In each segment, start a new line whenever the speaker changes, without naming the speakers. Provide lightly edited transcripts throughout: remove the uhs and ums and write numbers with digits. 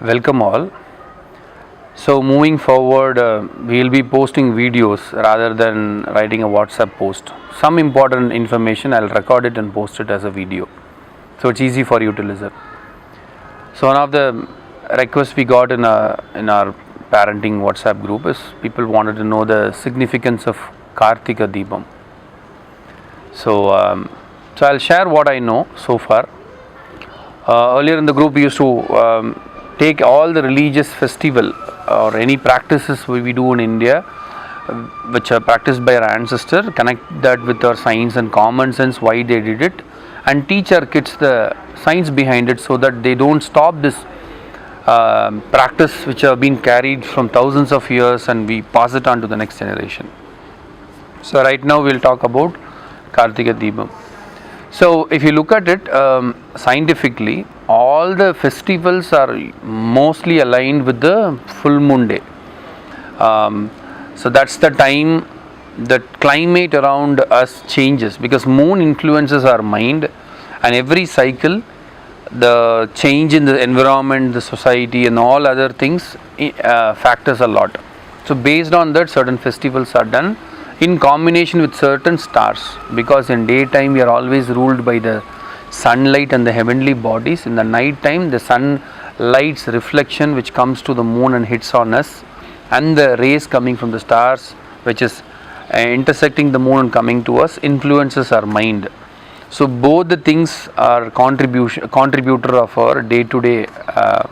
Welcome all. So moving forward, we'll be posting videos rather than writing a WhatsApp post. Some important information I'll record it and post it as a video, so it's easy for you to listen. So one of the requests we got in our parenting WhatsApp group is people wanted to know the significance of Kartika Deepam. So I'll share what I know so far. Earlier in the group we used to take all the religious festival or any practices we do in India, which are practiced by our ancestor, connect that with our science and common sense why they did it, and teach our kids the science behind it so that they don't stop this practice which have been carried from thousands of years and we pass it on to the next generation. So right now we'll talk about Kartika Deepam. So if you look at it scientifically, all the festivals are mostly aligned with the full moon day. So that's the time the climate around us changes, because moon influences our mind, and every cycle the change in the environment, the society and all other things factors a lot. So based on that, certain festivals are done in combination with certain stars, because in daytime we are always ruled by the sunlight and the heavenly bodies. In the night time, the sunlight's reflection which comes to the moon and hits on us, and the rays coming from the stars which is intersecting the moon and coming to us influences our mind. So both the things are contributor of our day-to-day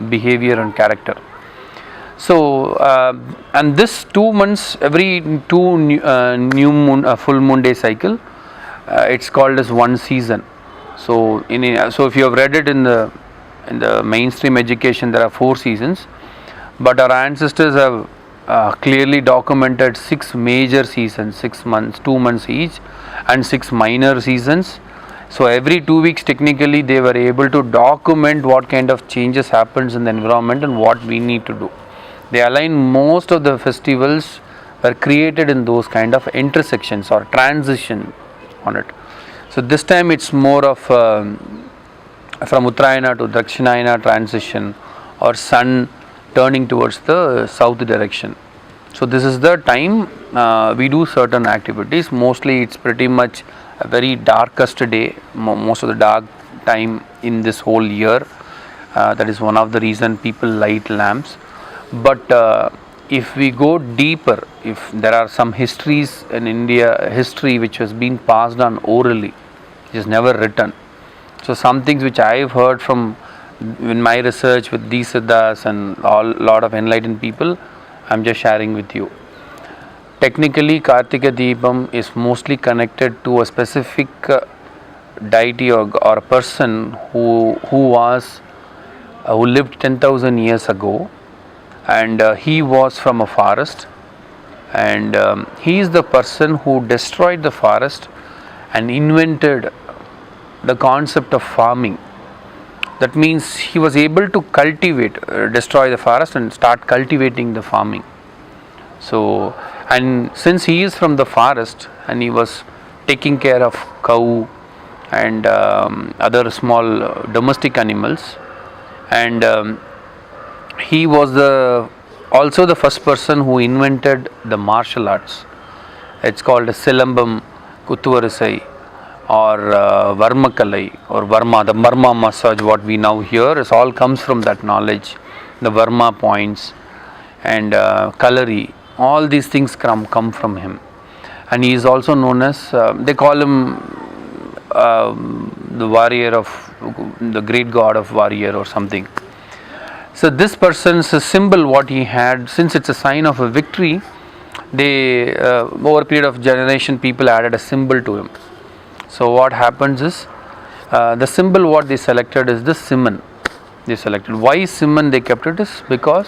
behavior and character. So and this 2 months, every new moon, full moon day cycle, it's called as one season. So so if you have read it in the mainstream education, there are 4 seasons, but our ancestors have clearly documented 6 major seasons, 6 months, 2 months each, and 6 minor seasons. So every 2 weeks technically they were able to document what kind of changes happens in the environment and what we need to do. They align most of the festivals were created in those kind of intersections or transition on it. So this time it's more of from Uttarayana to Dakshinayana transition, or sun turning towards the south direction. So this is the time we do certain activities. Mostly it's pretty much a very darkest day, most of the dark time in this whole year. That is one of the reason people light lamps. But if we go deeper, if there are some histories in India, history which has been passed on orally, it is never written. So some things which I have heard from in my research with these siddhas and lot of enlightened people, I am just sharing with you. Technically, Kartika Deepam is mostly connected to a specific deity or a person who lived 10,000 years ago, and he was from a forest, and he is the person who destroyed the forest and invented the concept of farming. That means he was able to cultivate, destroy the forest and start cultivating the farming. So, and since he is from the forest and he was taking care of cow and other small domestic animals, and he was also the first person who invented the martial arts. It's called Silambam, Kuttuvarisai, or Varmakalai, or Varma. The Varma massage what we now hear is all comes from that knowledge. The Varma points and Kalari, all these things come from him. And he is also known as, they call him the warrior of, the great god of warrior or something. So this person's symbol what he had, since it's a sign of a victory, they over a period of generation people added a symbol to him. So what happens is, the symbol what they selected is the Simon. They selected. Why Simon they kept it is because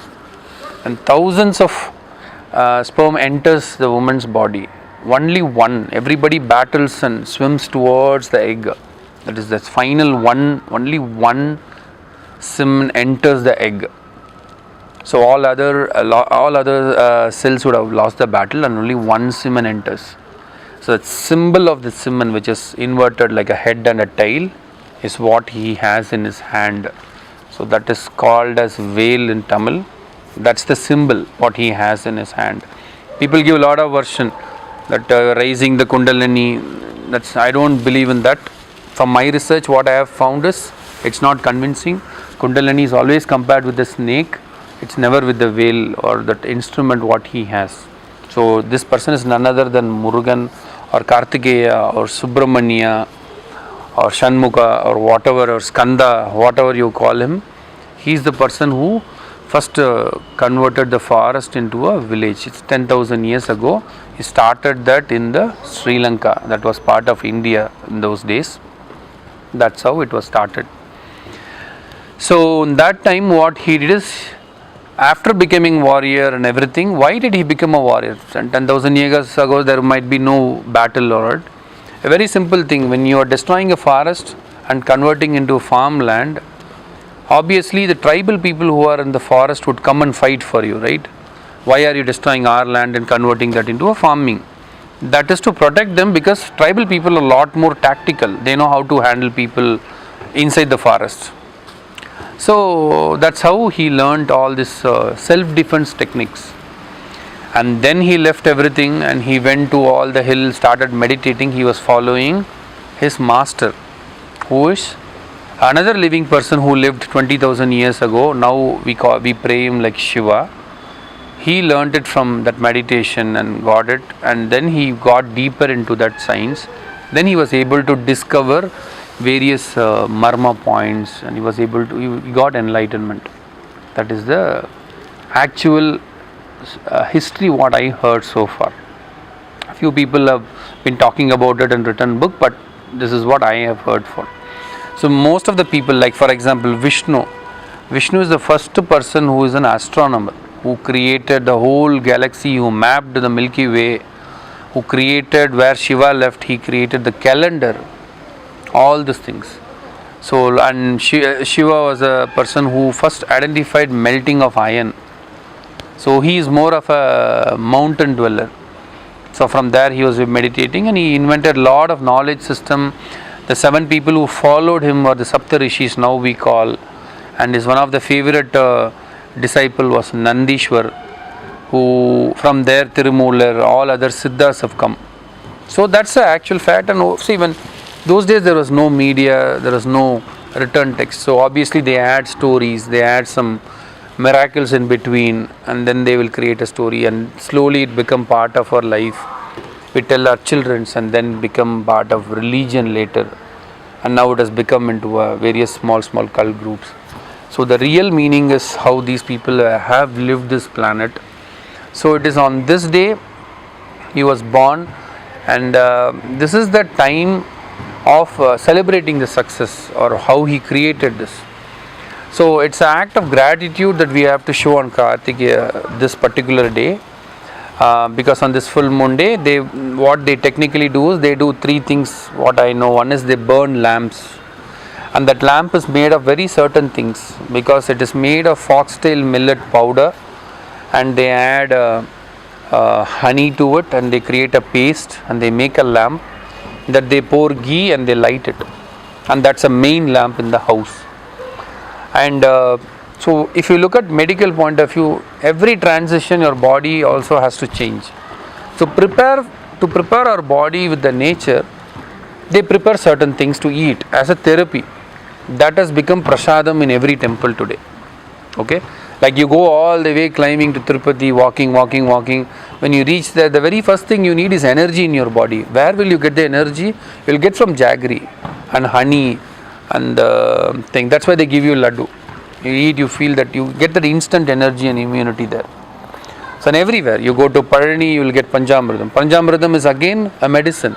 when thousands of sperm enters the woman's body, only one, everybody battles and swims towards the egg. That is the final one, only one semen enters the egg. So all other cells would have lost the battle, and only one semen enters. So the symbol of the semen, which is inverted like a head and a tail, is what he has in his hand. So that is called as veil in Tamil. That's the symbol what he has in his hand. People give a lot of version that raising the Kundalini. That's, I don't believe in that. From my research, what I have found is it's not convincing. Kundalini is always compared with the snake. It's never with the veil or that instrument what he has. So this person is none other than Murugan or Kartikeya or Subramanya or Shanmukha or whatever, or Skanda, whatever you call him. He is the person who first converted the forest into a village. It's 10,000 years ago. He started that in the Sri Lanka. That was part of India in those days. That's how it was started. So in that time what he did is, after becoming warrior and everything, why did he become a warrior? 10,000 years ago there might be no battle or it. A very simple thing, when you are destroying a forest and converting into farmland, obviously the tribal people who are in the forest would come and fight for you, right? Why are you destroying our land and converting that into a farming? That is to protect them, because tribal people are a lot more tactical. They know how to handle people inside the forest. So that's how he learned all this self-defense techniques. And then he left everything and he went to all the hills, started meditating. He was following his master, who is another living person who lived 20,000 years ago. Now we pray him like Shiva. He learned it from that meditation and got it, and then he got deeper into that science. Then he was able to discover various marma points, and he got enlightenment. That is the actual history what I heard so far. A few people have been talking about it and written book, but this is what I have heard for. So most of the people, like for example Vishnu is the first person who is an astronomer, who created the whole galaxy, who mapped the Milky Way, who created where Shiva left, he created the calendar, all these things. So, and Shiva was a person who first identified melting of iron. So he is more of a mountain dweller. So from there he was meditating and he invented a lot of knowledge system. The 7 people who followed him were the Sapta Rishis, now we call, and is one of the favorite disciple was Nandishwar, who from there Tirumular, all other Siddhas have come. So that's the actual fact. And see, when those days there was no media, there was no written text, so obviously they add stories, they add some miracles in between, and then they will create a story, and slowly it become part of our life. We tell our children and then become part of religion later, and now it has become into various small cult groups. So the real meaning is how these people have lived this planet. So it is on this day he was born, and this is the time of celebrating the success or how he created this. So it's an act of gratitude that we have to show on Kartikeya this particular day, because on this full moon day, what they technically do is they do 3 things. What I know, one is they burn lamps, and that lamp is made of very certain things, because it is made of foxtail millet powder, and they add honey to it, and they create a paste, and they make a lamp that they pour ghee and they light it, and that's a main lamp in the house. And so if you look at medical point of view, every transition your body also has to change. So to prepare our body with the nature, they prepare certain things to eat as a therapy. That has become prasadam in every temple today. Okay, like you go all the way climbing to Tirupati, walking. When you reach there, the very first thing you need is energy in your body. Where will you get the energy? You will get from jaggery and honey and thing. That's why they give you laddu. You eat, you feel that you get that instant energy and immunity there. So and everywhere you go to Parani, you will get Panjamridam. Panjamridam is again a medicine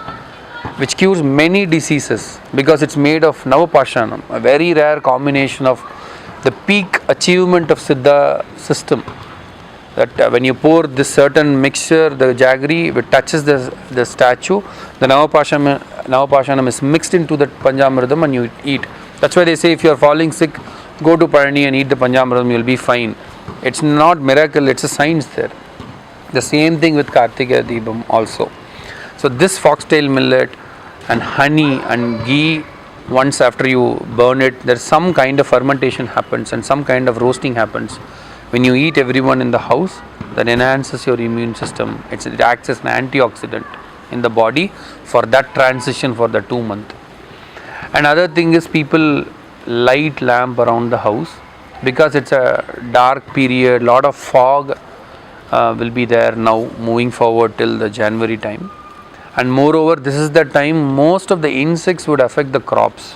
which cures many diseases, because it's made of Navapashanam, a very rare combination of the peak achievement of Siddha system. That when you pour this certain mixture, the jaggery, it touches the statue, the Navapashanam is mixed into the Panjamridam and you eat. That's why they say if you are falling sick, go to Parani and eat the Panjamridam, you will be fine. It's not miracle, it's a science there. The same thing with Kartikeya Deepam also. So this foxtail millet and honey and ghee once after you burn it, there's some kind of fermentation happens and some kind of roasting happens. When you eat everyone in the house, that enhances your immune system. It acts as an antioxidant in the body for that transition for the 2 month. Another thing is people light lamp around the house because it's a dark period, lot of fog will be there now moving forward till the January time. And moreover, this is the time most of the insects would affect the crops.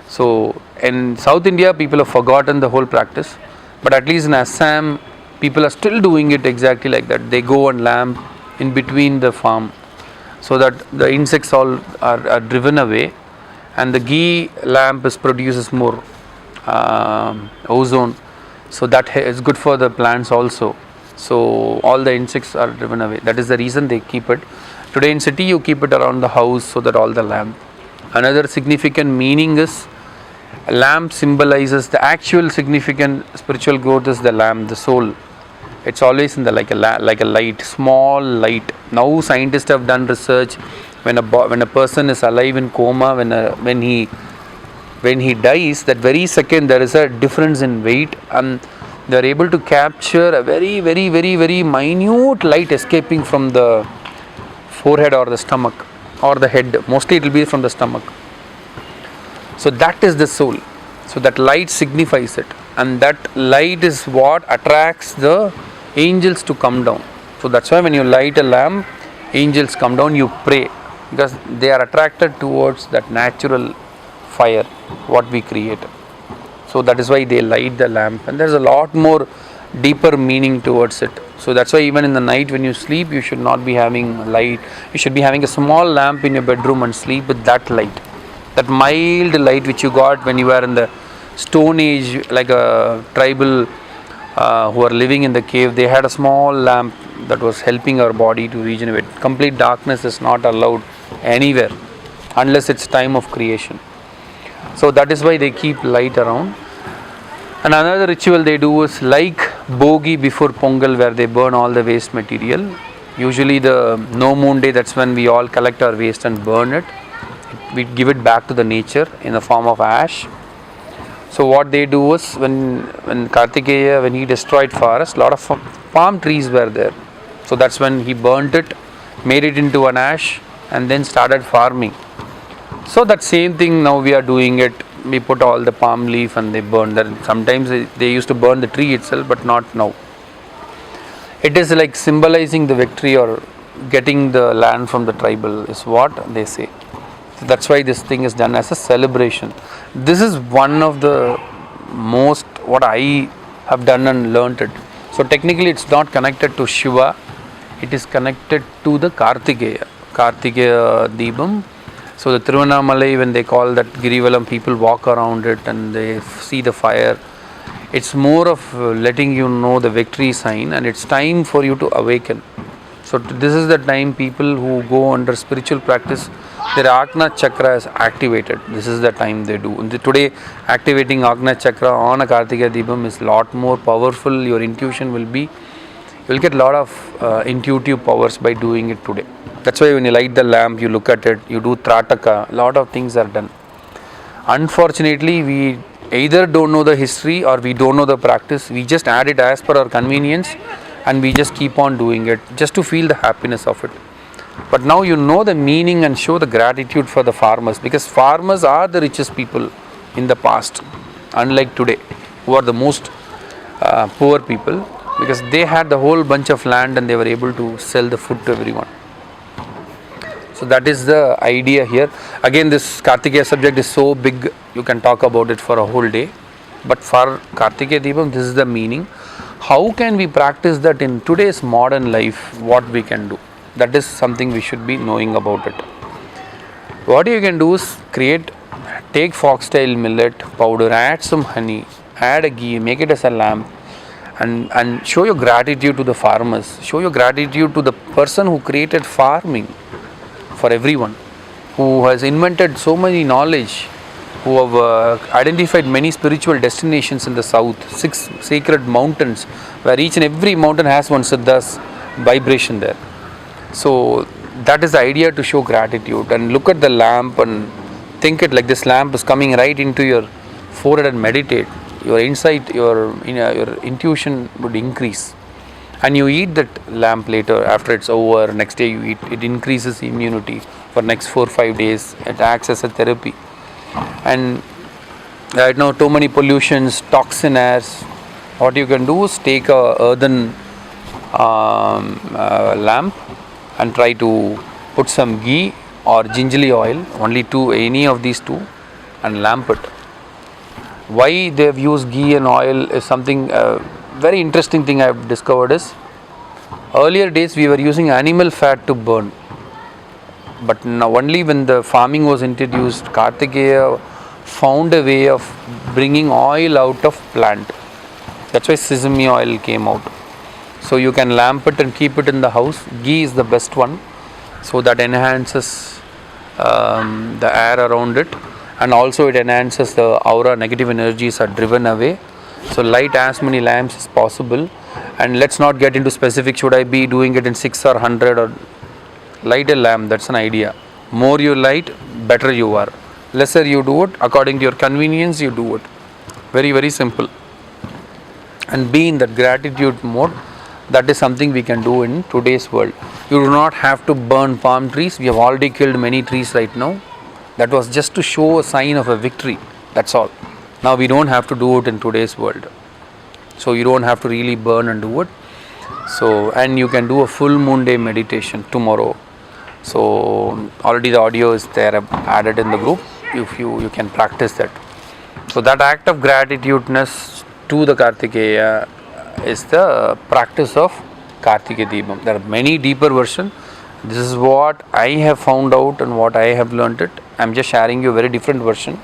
So in South India, people have forgotten the whole practice, but at least in Assam, people are still doing it exactly like that. They go and lamp in between the farm so that the insects all are driven away, and the ghee lamp produces more ozone, so that is good for the plants also. So all the insects are driven away. That is the reason they keep it. Today in city you keep it around the house so that all the lamp. Another significant meaning is lamp symbolizes the actual significant spiritual growth is the lamp, the soul. It's always in the like a light, small light. Now scientists have done research. When a person is alive in coma, when he dies, that very second there is a difference in weight, and they are able to capture a very very very very minute light escaping from the forehead or the stomach or the head. Mostly it will be from the stomach. So that is the soul. So that light signifies it, and that light is what attracts the angels to come down. So that's why when you light a lamp, angels come down, you pray, because they are attracted towards that natural fire what we create. So that is why they light the lamp, and there's a lot more deeper meaning towards it. So that's why even in the night when you sleep, you should not be having light. You should be having a small lamp in your bedroom and sleep with that light, that mild light which you got when you were in the stone age, like a tribal who are living in the cave. They had a small lamp that was helping our body to regenerate. Complete darkness is not allowed anywhere unless it's time of creation. So that is why they keep light around. And another ritual they do is like Bogi before Pongal, where they burn all the waste material. Usually the no moon day, that's when we all collect our waste and burn it. We give it back to the nature in the form of ash. So what they do is when Kartikeya, when he destroyed forest, a lot of palm trees were there. So that's when he burnt it, made it into an ash, and then started farming. So that same thing now we are doing it. We put all the palm leaf and they burn that. Sometimes they used to burn the tree itself, but not now. It is like symbolizing the victory or getting the land from the tribal is what they say. So that's why this thing is done as a celebration. This is one of the most what I have done and learnt it. So technically it's not connected to Shiva. It is connected to the Kartikeya Deepam. So the Tiruvannamalai, when they call that Girivalam, people walk around it and they see the fire. It's more of letting you know the victory sign, and it's time for you to awaken. So this is the time people who go under spiritual practice, their Agna Chakra is activated. This is the time they do. Today, activating Agna Chakra on a Kartikeya Deepam is a lot more powerful. Your intuition will be, you will get a lot of intuitive powers by doing it today. That's why when you light the lamp, you look at it, you do Trataka, a lot of things are done. Unfortunately, we either don't know the history or we don't know the practice. We just add it as per our convenience and we just keep on doing it just to feel the happiness of it. But now you know the meaning and show the gratitude for the farmers, because farmers are the richest people in the past, unlike today, who are the most poor people, because they had the whole bunch of land and they were able to sell the food to everyone. So that is the idea here. Again, this Kartikeya subject is so big, you can talk about it for a whole day. But for Kartikeya Deepam, this is the meaning. How can we practice that in today's modern life, what we can do? That is something we should be knowing about it. What you can do is take foxtail millet powder, add some honey, add a ghee, make it as a lamp, and show your gratitude to the farmers. Show your gratitude to the person who created farming for everyone, who has invented so many knowledge, who have identified many spiritual destinations in the south, 6 sacred mountains, where each and every mountain has one Siddha's vibration there. So that is the idea, to show gratitude, and look at the lamp and think it like this lamp is coming right into your forehead and meditate, your insight, your intuition would increase. And you eat that lamp later after it's over, next day you eat, it increases immunity for next 4-5 days. It acts as a therapy. And right now too many pollutions, toxin airs. What you can do is take a earthen lamp and try to put some ghee or gingerly oil, only two, any of these two, and lamp it. Why they have used ghee and oil is something very interesting thing I have discovered is, earlier days we were using animal fat to burn, but now only when the farming was introduced, Kartikeya found a way of bringing oil out of plant. That's why sesame oil came out. So you can lamp it and keep it in the house. Ghee is the best one, so that enhances the air around it, and also it enhances the aura. Negative energies are driven away. So light as many lamps as possible, and let's not get into specific, should I be doing it in 6 or 100 or light a lamp. That's an idea. More you light, better you are. Lesser you do it, according to your convenience you do it. Very, very simple. And be in that gratitude mode. That is something we can do in today's world. You do not have to burn palm trees. We have already killed many trees right now. That was just to show a sign of a victory. That's all. Now we don't have to do it in today's world. So you don't have to really burn and do it. So, and you can do a full moon day meditation tomorrow. So already the audio is there added in the group. If you can practice that. So that act of gratitudeness to the Kartikeya is the practice of Kartika Deepam. There are many deeper versions. This is what I have found out and what I have learnt it. I am just sharing you a very different version.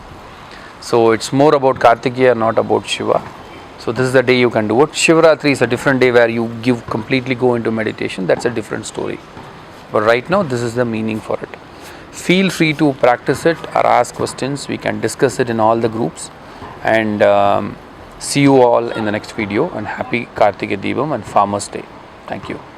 So it's more about Kartikeya, not about Shiva. So this is the day you can do it. Shivaratri is a different day where you completely go into meditation. That's a different story. But right now this is the meaning for it. Feel free to practice it or ask questions. We can discuss it in all the groups. And see you all in the next video, and happy Kartika Deepam and Farmers Day. Thank you.